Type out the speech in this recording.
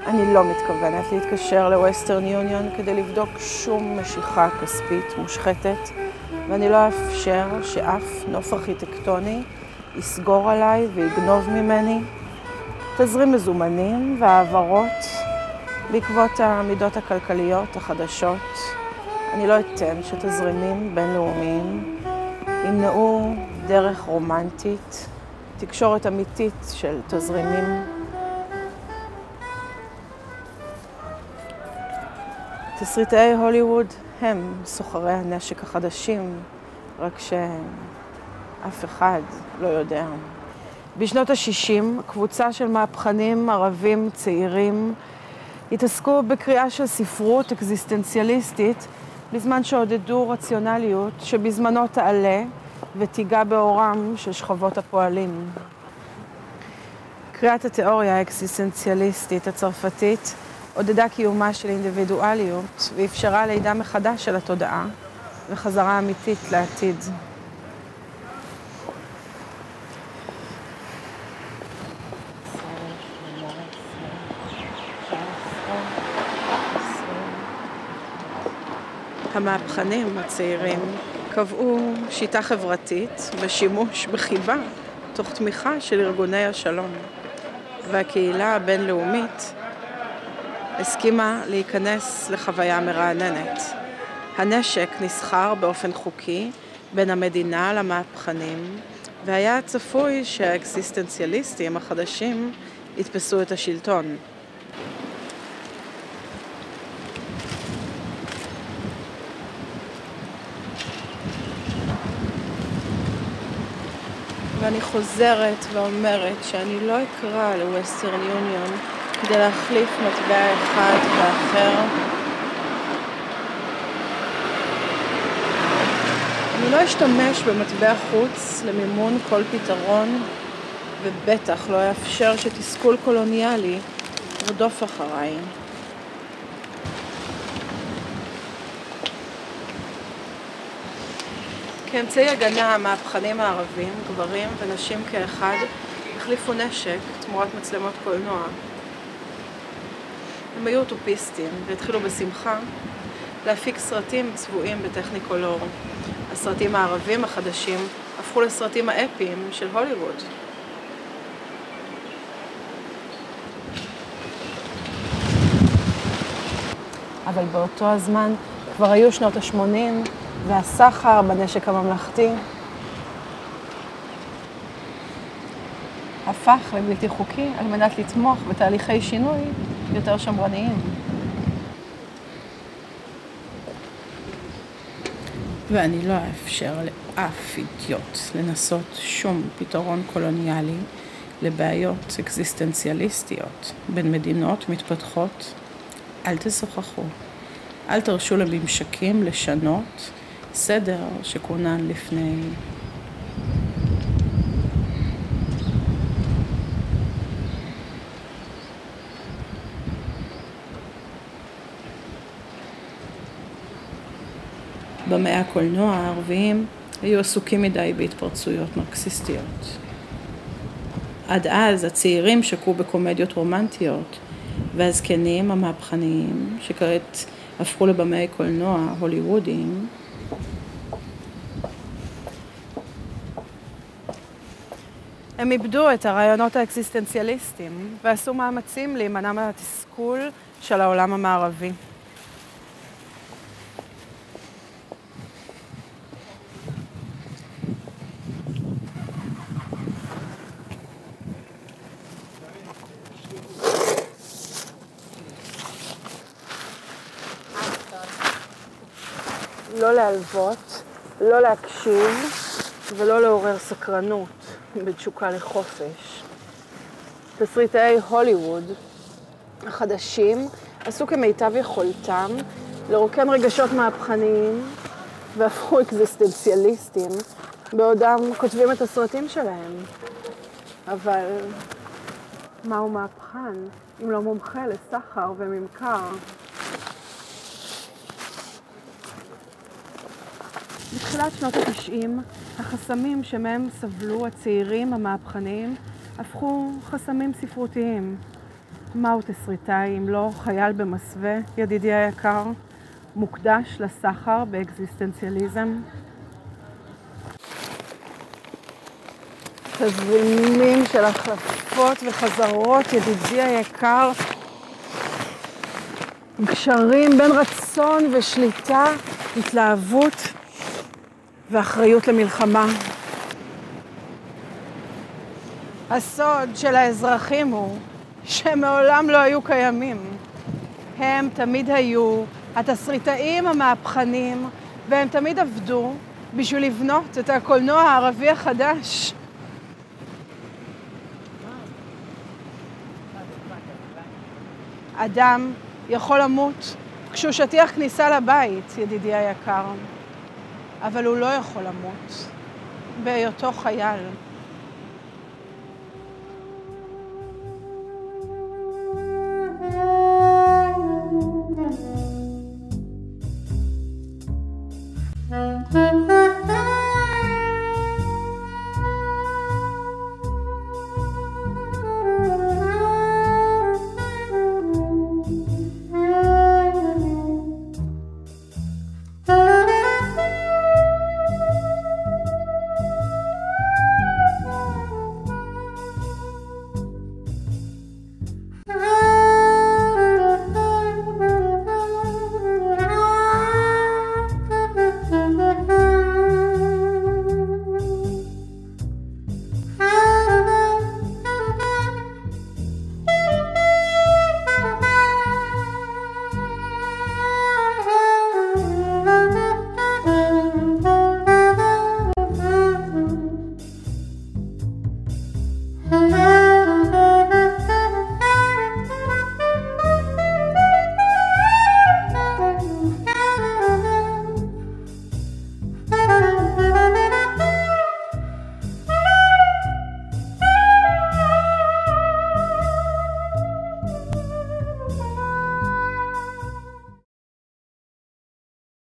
אני לא מתכוונת להתקשר לווסטרן יוניון כדי לבדוק שום משיכה כספית מושחתת, ואני לא אאפשר שאף נוף ארכיטקטוני יסגור עליי ויגנוב ממני תזרים מזומנים והעברות בעקבות המידות הכלכליות החדשות. אני לא אתן שתזרימים בינלאומיים ימנעו דרך רומנטית, תקשורת אמיתית של תזרימים. תסריטאי הוליווד הם סוחרי הנשק החדשים, רק שאף אחד לא יודע. בשנות ה-60, קבוצה של מהפכנים ערבים צעירים התעסקו בקריאה של ספרות אקזיסטנציאליסטית בזמן שעודדו רציונליות שבזמנו תעלה ותיגע באורם של שכבות הפועלים. קריאת התיאוריה האקזיסטנציאליסטית הצרפתית עודדה קיומה של אינדיבידואליות ואפשרה לידה מחדש של התודעה וחזרה אמיתית לעתיד. המהפכנים הצעירים קבעו שיטה חברתית ושימוש בחיבה תוך תמיכה של ארגוני השלום, והקהילה הבינלאומית הסכימה להיכנס לחוויה מרעננת. הנשק נסחר באופן חוקי בין המדינה למהפכנים, והיה צפוי שהאקזיסטנציאליסטים החדשים יתפסו את השלטון. ואני חוזרת ואומרת שאני לא אקרא לווסטרן יוניון כדי להחליף מטבע אחד ואחר. אני לא אשתמש במטבע חוץ למימון כל פתרון, ובטח לא אאפשר שתסכול קולוניאלי ירדוף אחריי. כאמצעי הגנה, המהפכנים הערבים, גברים ונשים כאחד, החליפו נשק תמורת מצלמות קולנוע. הם היו אוטופיסטים והתחילו בשמחה להפיק סרטים צבועים בטכניקולור. הסרטים הערבים החדשים הפכו לסרטים האפיים של הוליווד. אבל באותו הזמן כבר היו שנות ה-80 והסחר בנשק הממלכתי הפך לבלתי חוקי על מנת לתמוך בתהליכי שינוי יותר שמרניים. ואני לא אאפשר לאף אידיוט לנסות שום פתרון קולוניאלי לבעיות אקזיסטנציאליסטיות בין מדינות מתפתחות. אל תשוחחו, אל תרשו לממשקים לשנות סדר שכונן לפני. במאי הקולנוע הערביים היו עסוקים מדי בהתפרצויות מרקסיסטיות. עד אז הצעירים שקעו בקומדיות רומנטיות, והזקנים המהפכניים שכעת הפכו לבמאי קולנוע הוליוודיים, הם איבדו את הרעיונות האקזיסטנציאליסטיים ועשו מאמצים להימנע מהתסכול של העולם המערבי. לא להלוות, לא להקשיב ולא לעורר סקרנות בתשוקה לחופש. תסריטאי הוליווד החדשים עשו כמיטב יכולתם לרוקן רגשות מהפכניים והפכו אקזיסטנציאליסטים בעודם כותבים את הסרטים שלהם. אבל מהו מהפכן אם לא מומחה לסחר וממכר? בתחילת שנות ה-90, החסמים שמהם סבלו הצעירים המהפכניים הפכו חסמים ספרותיים. מהו תסריטאי אם לא חייל במסווה, ידידי היקר, מוקדש לסחר באקזיסטנציאליזם? תזרימים של החלפות וחזרות, ידידי היקר, גשרים בין רצון ושליטה, התלהבות ואחריות למלחמה. הסוד של האזרחים הוא שמעולם לא היו קיימים. הם תמיד היו התסריטאים המהפכנים, והם תמיד עבדו בשביל לבנות את הקולנוע הערבי החדש. אדם יכול למות כשהוא שטיח כניסה לבית, ידידי היקר, אבל הוא לא יכול למות בהיותו חייל.